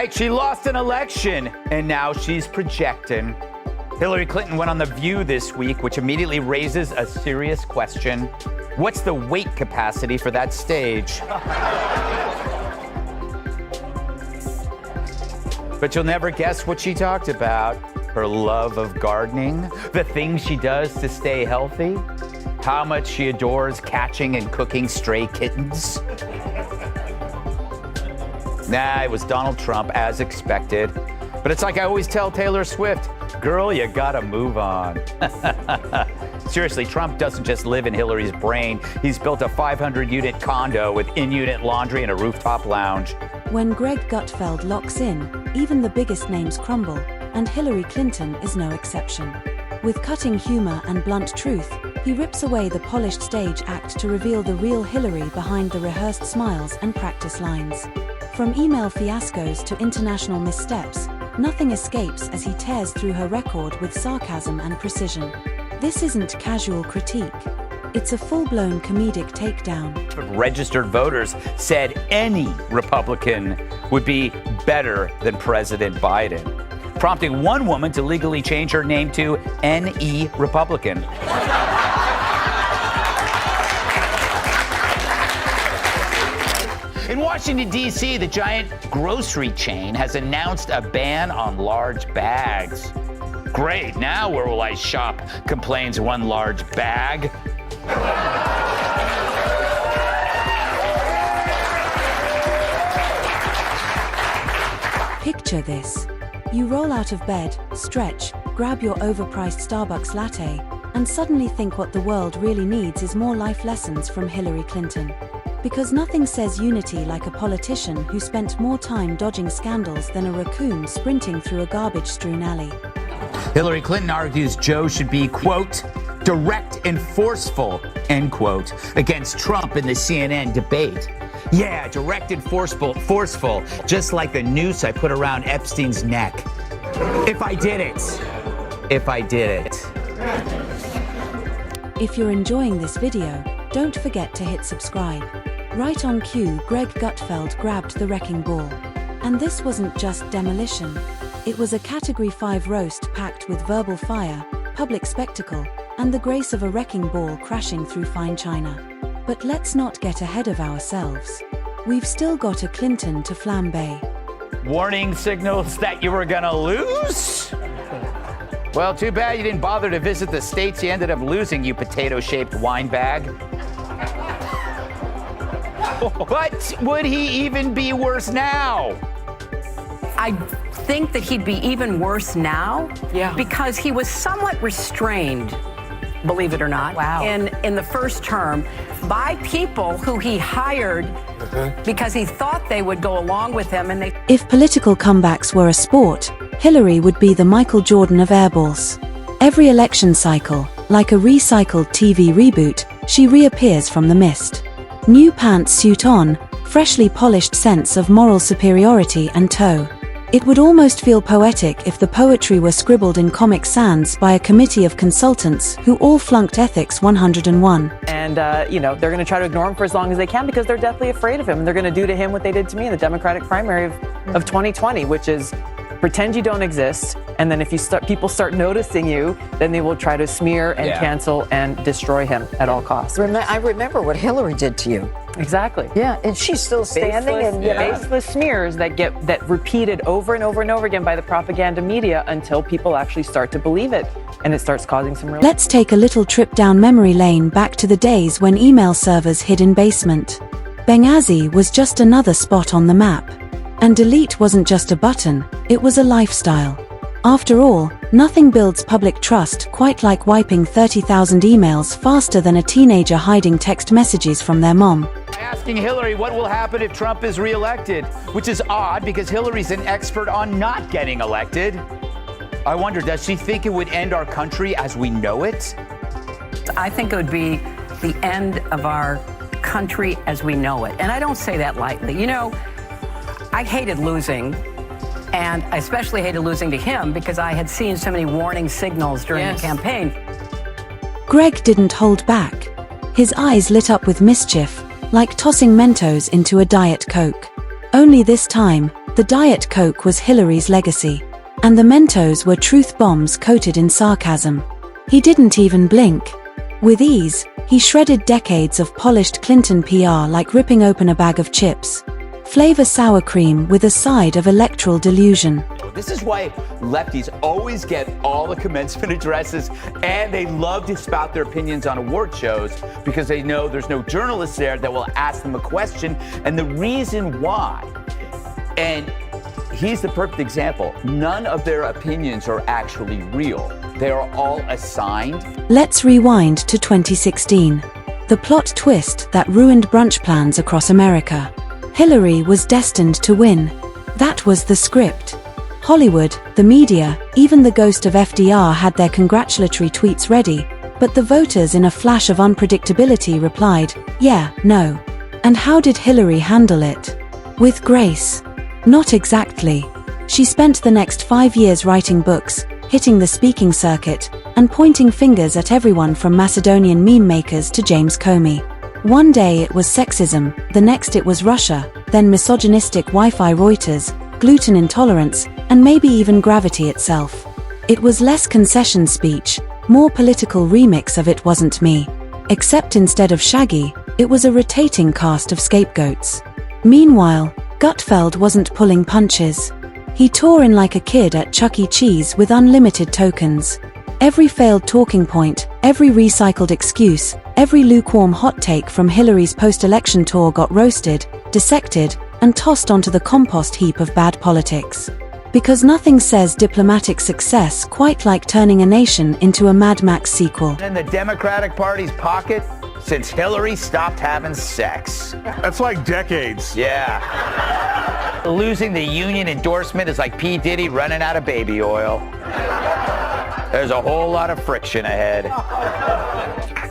right, she lost an election, and now she's projecting. Hillary Clinton went on The View this week, which immediately raises a serious question. What's the weight capacity for that stage? But you'll never guess what she talked about. Her love of gardening, the things she does to stay healthy, how much she adores catching and cooking stray kittens. Nah, it was Donald Trump, as expected. But it's like I always tell Taylor Swift, girl, you gotta move on. Seriously, Trump doesn't just live in Hillary's brain. He's built a 500-unit condo with in-unit laundry and a rooftop lounge. When Greg Gutfeld locks in, even the biggest names crumble, and Hillary Clinton is no exception. With cutting humor and blunt truth, he rips away the polished stage act to reveal the real Hillary behind the rehearsed smiles and practice lines. From email fiascos to international missteps, nothing escapes as he tears through her record with sarcasm and precision. This isn't casual critique. It's a full-blown comedic takedown. Registered voters said any Republican would be better than President Biden, prompting one woman to legally change her name to NE Republican. In Washington, D.C., the giant grocery chain has announced a ban on large bags. Great, now where will I shop? Complains one large bag. Picture this. You roll out of bed, stretch, grab your overpriced Starbucks latte, and suddenly think what the world really needs is more life lessons from Hillary Clinton. Because nothing says unity like a politician who spent more time dodging scandals than a raccoon sprinting through a garbage-strewn alley. Hillary Clinton argues Joe should be, quote, direct and forceful, end quote, against Trump in the CNN debate. Yeah, direct and forceful, just like the noose I put around Epstein's neck. If I did it. If you're enjoying this video, don't forget to hit subscribe. Right on cue, Greg Gutfeld grabbed the wrecking ball. And this wasn't just demolition. It was a Category 5 roast packed with verbal fire, public spectacle, and the grace of a wrecking ball crashing through fine china. But let's not get ahead of ourselves. We've still got a Clinton to flambe. Warning signals that you were gonna lose? Well, too bad you didn't bother to visit the states you ended up losing, you potato-shaped wine bag. But would he even be worse now? I think that he'd be even worse now because he was somewhat restrained, believe it or not, in the first term by people who he hired because he thought they would go along with him. And if political comebacks were a sport, Hillary would be the Michael Jordan of airballs. Every election cycle, like a recycled TV reboot, she reappears from the mist. New pants suit on, freshly polished sense of moral superiority and toe. It would almost feel poetic if the poetry were scribbled in Comic Sans by a committee of consultants who all flunked Ethics 101. And, they're going to try to ignore him for as long as they can because they're deathly afraid of him. And they're going to do to him what they did to me in the Democratic primary of 2020, which is pretend you don't exist. And then if people start noticing you, then they will try to smear and cancel and destroy him at all costs. I remember what Hillary did to you. Exactly. Yeah, and she's still standing. Baseless smears that repeated over and over and over again by the propaganda media until people actually start to believe it, and it starts causing some real. Let's take a little trip down memory lane back to the days when email servers hid in basement. Benghazi was just another spot on the map. And delete wasn't just a button, it was a lifestyle. After all, nothing builds public trust quite like wiping 30,000 emails faster than a teenager hiding text messages from their mom. Asking Hillary what will happen if Trump is reelected, which is odd because Hillary's an expert on not getting elected. I wonder, does she think it would end our country as we know it? I think it would be the end of our country as we know it. And I don't say that lightly. You know, I hated losing, and I especially hated losing to him because I had seen so many warning signals during the campaign. Greg didn't hold back. His eyes lit up with mischief, like tossing Mentos into a Diet Coke. Only this time, the The Diet Coke was Hillary's legacy, and the Mentos were truth bombs coated in sarcasm. He didn't even blink. With ease, he shredded decades of polished Clinton PR like ripping open a bag of chips. Flavor sour cream with a side of electoral delusion. This is why lefties always get all the commencement addresses, and they love to spout their opinions on award shows because they know there's no journalist there that will ask them a question. And the reason why, and he's the perfect example, none of their opinions are actually real. They are all assigned. Let's rewind to 2016. The plot twist that ruined brunch plans across America. Hillary was destined to win. That was the script. Hollywood, the media, even the ghost of FDR had their congratulatory tweets ready, but the voters in a flash of unpredictability replied, yeah, no. And how did Hillary handle it? With grace? Not exactly. She spent the next 5 years writing books, hitting the speaking circuit, and pointing fingers at everyone from Macedonian meme makers to James Comey. One day it was sexism, the next it was Russia, then misogynistic Wi-Fi Reuters, gluten intolerance, and maybe even gravity itself. It was less concession speech, more political remix of It Wasn't Me. Except instead of Shaggy, it was a rotating cast of scapegoats. Meanwhile, Gutfeld wasn't pulling punches. He tore in like a kid at Chuck E. Cheese with unlimited tokens. Every failed talking point, every recycled excuse, every lukewarm hot take from Hillary's post-election tour got roasted, dissected, and tossed onto the compost heap of bad politics. Because nothing says diplomatic success quite like turning a nation into a Mad Max sequel. In the Democratic Party's pocket since Hillary stopped having sex. That's like decades. Yeah. Losing the union endorsement is like P. Diddy running out of baby oil. There's a whole lot of friction ahead.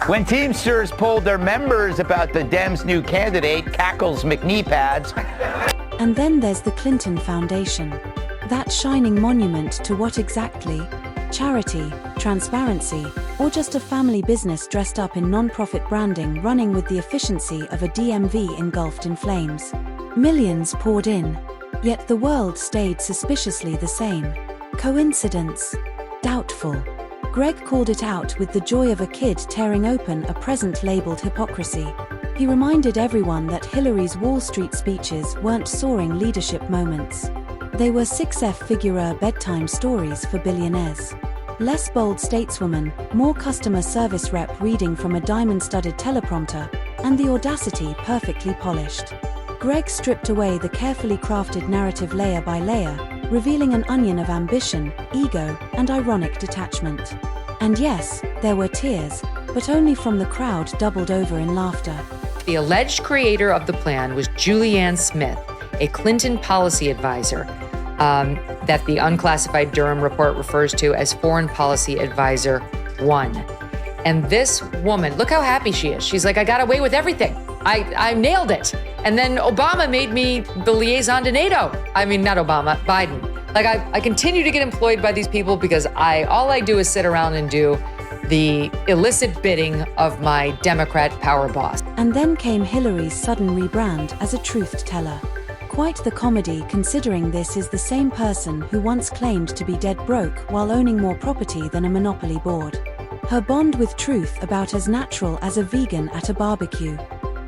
When Teamsters polled their members about the Dems' new candidate, Cackles McKnee pads. And then there's the Clinton Foundation. That shining monument to what exactly? Charity, transparency, or just a family business dressed up in non-profit branding running with the efficiency of a DMV engulfed in flames? Millions poured in, yet the world stayed suspiciously the same. Coincidence? Doubtful. Greg called it out with the joy of a kid tearing open a present labeled hypocrisy. He reminded everyone that Hillary's Wall Street speeches weren't soaring leadership moments. They were 6F figure bedtime stories for billionaires. Less bold stateswoman, more customer service rep reading from a diamond-studded teleprompter, and the audacity perfectly polished. Greg stripped away the carefully crafted narrative layer by layer, revealing an onion of ambition, ego, and ironic detachment. And yes, there were tears, but only from the crowd doubled over in laughter. The alleged creator of the plan was Julianne Smith, a Clinton policy advisor that the unclassified Durham report refers to as Foreign Policy Advisor 1. And this woman, look how happy she is. She's like, I got away with everything. I nailed it. And then Obama made me the liaison to NATO. I mean, not Obama, Biden. Like I continue to get employed by these people because all I do is sit around and do the illicit bidding of my Democrat power boss. And then came Hillary's sudden rebrand as a truth teller. Quite the comedy, considering this is the same person who once claimed to be dead broke while owning more property than a monopoly board. Her bond with truth about as natural as a vegan at a barbecue.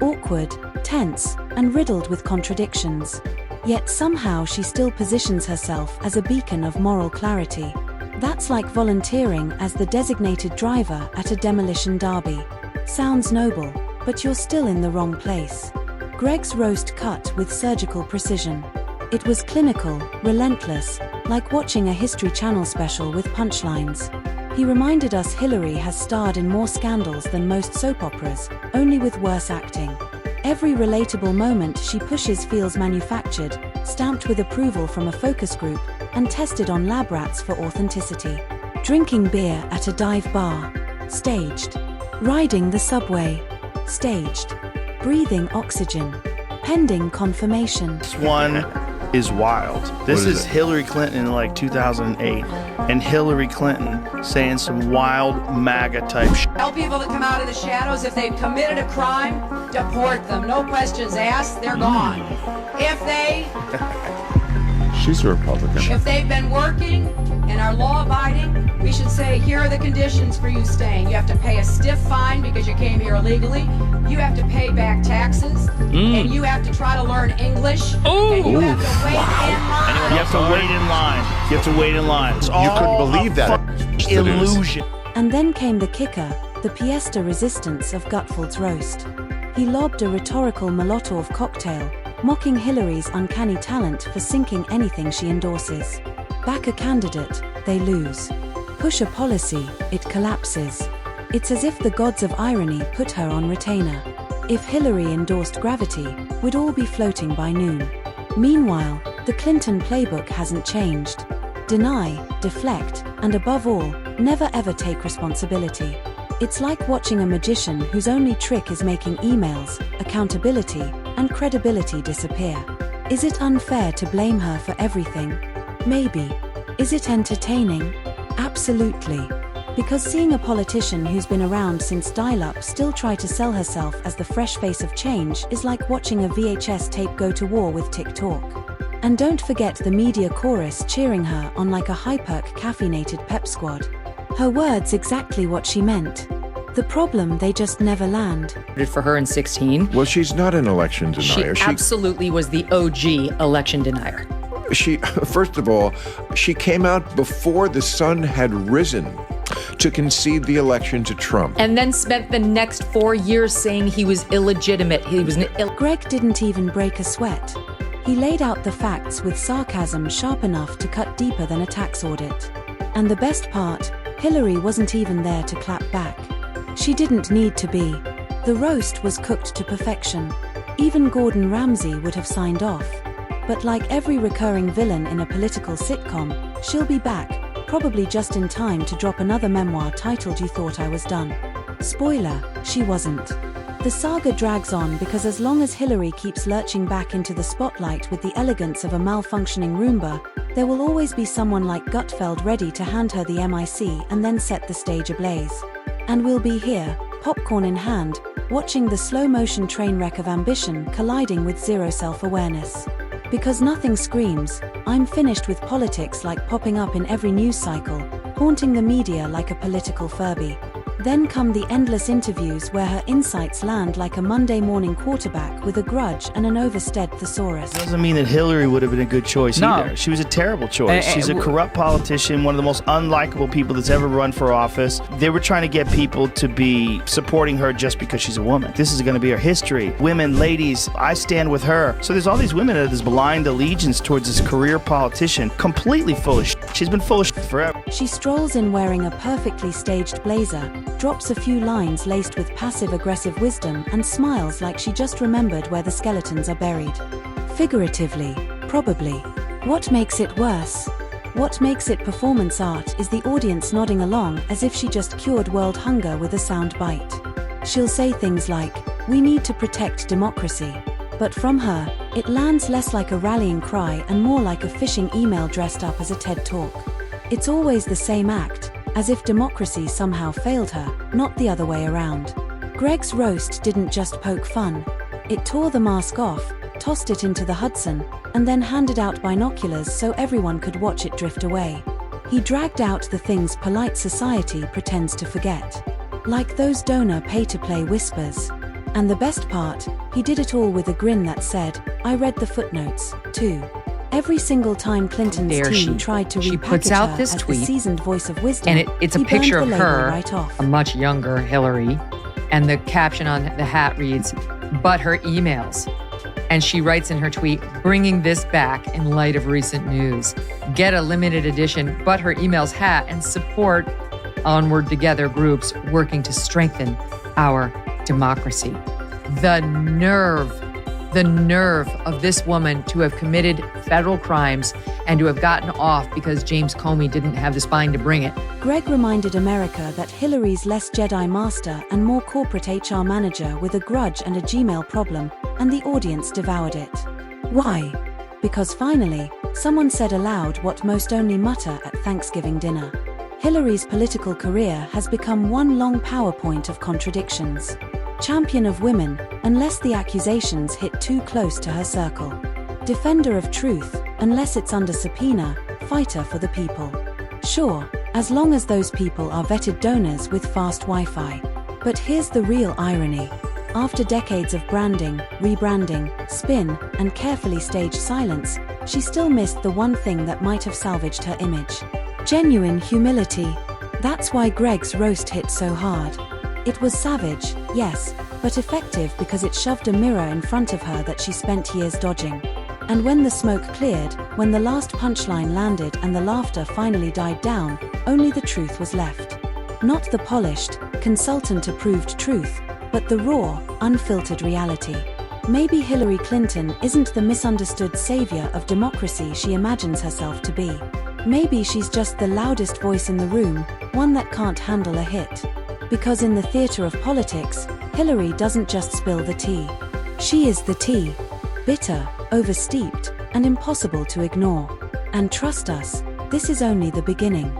Awkward, tense, and riddled with contradictions. Yet somehow she still positions herself as a beacon of moral clarity. That's like volunteering as the designated driver at a demolition derby. Sounds noble, but you're still in the wrong place. Greg's roast cut with surgical precision. It was clinical, relentless, like watching a History Channel special with punchlines. He reminded us Hillary has starred in more scandals than most soap operas, only with worse acting. Every relatable moment she pushes feels manufactured, stamped with approval from a focus group, and tested on lab rats for authenticity. Drinking beer at a dive bar. Staged. Riding the subway. Staged. Breathing oxygen. Pending confirmation. This one is wild. This is Hillary Clinton in like 2008, and Hillary Clinton saying some wild MAGA type shit. Tell people to come out of the shadows. If they've committed a crime, deport them. No questions asked, they're gone. If they She's a Republican. If they've been working and are law-abiding, we should say, here are the conditions for you staying. You have to pay a stiff fine because you came here illegally. You have to pay back taxes. And you have to try to learn English. And you have to wait in line. You have to wait in line. You have to wait in line. It's all couldn't believe that. Illusion. And then came the kicker, the pièce de résistance of Gutfeld's roast. He lobbed a rhetorical Molotov cocktail, mocking Hillary's uncanny talent for sinking anything she endorses. Back a candidate, they lose. Push a policy, it collapses. It's as if the gods of irony put her on retainer. If Hillary endorsed gravity, we'd all be floating by noon. Meanwhile, the Clinton playbook hasn't changed. Deny, deflect, and above all, never ever take responsibility. It's like watching a magician whose only trick is making emails, accountability, and credibility disappear. Is it unfair to blame her for everything? Maybe. Is it entertaining? Absolutely. Because seeing a politician who's been around since dial-up still try to sell herself as the fresh face of change is like watching a VHS tape go to war with TikTok. And don't forget the media chorus cheering her on like a hyperc caffeinated pep squad. Her words exactly what she meant. The problem, they just never land. For her in 16. Well, she's not an election She denier. absolutely was the OG election denier. She, first of all, she came out before the sun had risen to concede the election to Trump. And then spent the next 4 years saying he was illegitimate. He was Greg didn't even break a sweat. He laid out the facts with sarcasm sharp enough to cut deeper than a tax audit. And the best part, Hillary wasn't even there to clap back. She didn't need to be. The roast was cooked to perfection. Even Gordon Ramsay would have signed off. But like every recurring villain in a political sitcom, she'll be back, probably just in time to drop another memoir titled You Thought I Was Done. Spoiler, she wasn't. The saga drags on because as long as Hillary keeps lurching back into the spotlight with the elegance of a malfunctioning Roomba, there will always be someone like Gutfeld ready to hand her the MIC and then set the stage ablaze. And we'll be here, popcorn in hand, watching the slow-motion train wreck of ambition colliding with zero self-awareness. Because nothing screams, I'm finished with politics like popping up in every news cycle, haunting the media like a political Furby. Then come the endless interviews where her insights land like a Monday morning quarterback with a grudge and an overstead thesaurus. Doesn't mean that Hillary would have been a good choice either. She was a terrible choice. She's a corrupt politician, one of the most unlikable people that's ever run for office. They were trying to get people to be supporting her just because she's a woman. This is going to be her history. Women, ladies, I stand with her. So there's all these women that have this blind allegiance towards this career politician, completely full of shit. She's been full of shit forever. She strolls in wearing a perfectly staged blazer, drops a few lines laced with passive-aggressive wisdom and smiles like she just remembered where the skeletons are buried. Figuratively, probably. What makes it worse? What makes it performance art is the audience nodding along as if she just cured world hunger with a sound bite. She'll say things like, "We need to protect democracy." But from her, it lands less like a rallying cry and more like a phishing email dressed up as a TED Talk. It's always the same act, as if democracy somehow failed her, not the other way around. Greg's roast didn't just poke fun. It tore the mask off, tossed it into the Hudson, and then handed out binoculars so everyone could watch it drift away. He dragged out the things polite society pretends to forget. Like those donor pay-to-play whispers. And the best part, he did it all with a grin that said, "I read the footnotes, too." Every single time Clinton's team tried to repackage her as the seasoned voice of wisdom, and it's a he picture of burned the label her, right off. a much younger Hillary, and the caption on the hat reads, "But her emails." And she writes in her tweet, "Bringing this back in light of recent news. Get a limited edition But Her Emails hat and support Onward Together groups working to strengthen our democracy." The nerve of this woman to have committed federal crimes and to have gotten off because James Comey didn't have the spine to bring it. Greg reminded America that Hillary's less Jedi master and more corporate HR manager with a grudge and a Gmail problem, and the audience devoured it. Why? Because finally, someone said aloud what most only mutter at Thanksgiving dinner. Hillary's political career has become one long PowerPoint of contradictions. Champion of women, unless the accusations hit too close to her circle. Defender of truth, unless it's under subpoena, fighter for the people. Sure, as long as those people are vetted donors with fast Wi-Fi. But here's the real irony. After decades of branding, rebranding, spin, and carefully staged silence, she still missed the one thing that might have salvaged her image. Genuine humility. That's why Greg's roast hit so hard. It was savage, yes, but effective because it shoved a mirror in front of her that she spent years dodging. And when the smoke cleared, when the last punchline landed and the laughter finally died down, only the truth was left. Not the polished, consultant-approved truth, but the raw, unfiltered reality. Maybe Hillary Clinton isn't the misunderstood savior of democracy she imagines herself to be. Maybe she's just the loudest voice in the room, one that can't handle a hit. Because in the theater of politics, Hillary doesn't just spill the tea. She is the tea. Bitter, oversteeped, and impossible to ignore. And trust us, this is only the beginning.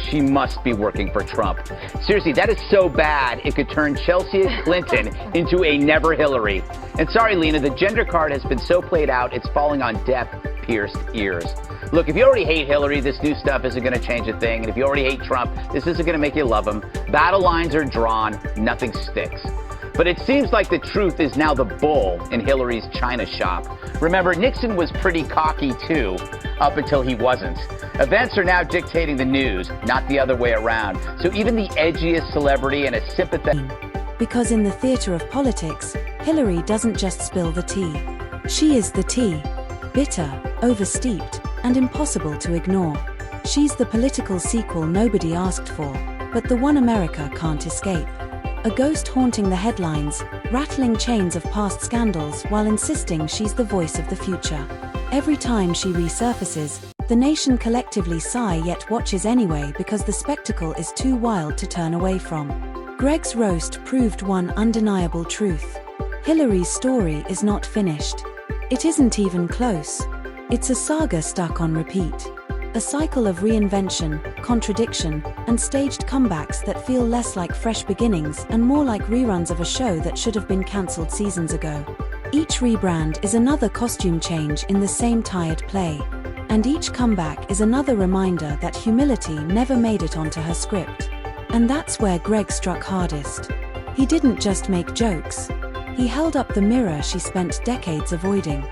She must be working for Trump. Seriously, that is so bad it could turn Chelsea Clinton into a never Hillary. And sorry, Lena, the gender card has been so played out, it's falling on deaf, pierced ears. Look, if you already hate Hillary, this new stuff isn't going to change a thing. And if you already hate Trump, this isn't going to make you love him. Battle lines are drawn, nothing sticks. But it seems like the truth is now the bull in Hillary's china shop. Remember, Nixon was pretty cocky too, up until he wasn't. Events are now dictating the news, not the other way around. So even the edgiest celebrity and a sympathetic... Because in the theater of politics, Hillary doesn't just spill the tea. She is the tea. Bitter, oversteeped, and impossible to ignore. She's the political sequel nobody asked for, but the one America can't escape. A ghost haunting the headlines, rattling chains of past scandals while insisting she's the voice of the future. Every time she resurfaces, the nation collectively sigh yet watches anyway because the spectacle is too wild to turn away from. Greg's roast proved one undeniable truth. Hillary's story is not finished. It isn't even close. It's a saga stuck on repeat. A cycle of reinvention, contradiction, and staged comebacks that feel less like fresh beginnings and more like reruns of a show that should have been cancelled seasons ago. Each rebrand is another costume change in the same tired play. And each comeback is another reminder that humility never made it onto her script. And that's where Greg struck hardest. He didn't just make jokes. He held up the mirror she spent decades avoiding.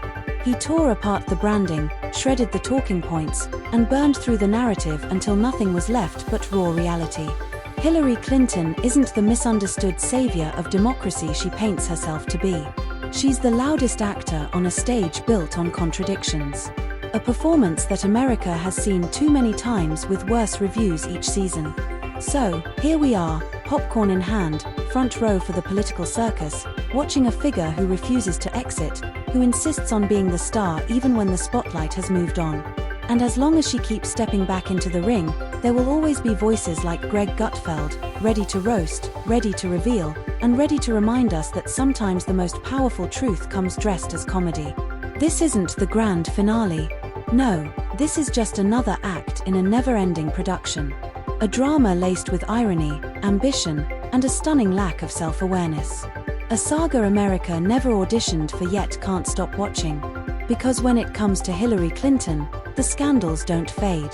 He tore apart the branding, shredded the talking points, and burned through the narrative until nothing was left but raw reality. Hillary Clinton isn't the misunderstood savior of democracy she paints herself to be. She's the loudest actor on a stage built on contradictions. A performance that America has seen too many times with worse reviews each season. So, here we are, popcorn in hand, front row for the political circus, watching a figure who refuses to exit, who insists on being the star even when the spotlight has moved on. And as long as she keeps stepping back into the ring, there will always be voices like Greg Gutfeld, ready to roast, ready to reveal, and ready to remind us that sometimes the most powerful truth comes dressed as comedy. This isn't the grand finale. No, this is just another act in a never-ending production. A drama laced with irony, ambition, and a stunning lack of self-awareness. A saga America never auditioned for yet can't stop watching. Because when it comes to Hillary Clinton, the scandals don't fade.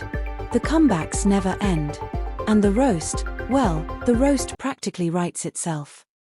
The comebacks never end. And the roast, well, the roast practically writes itself.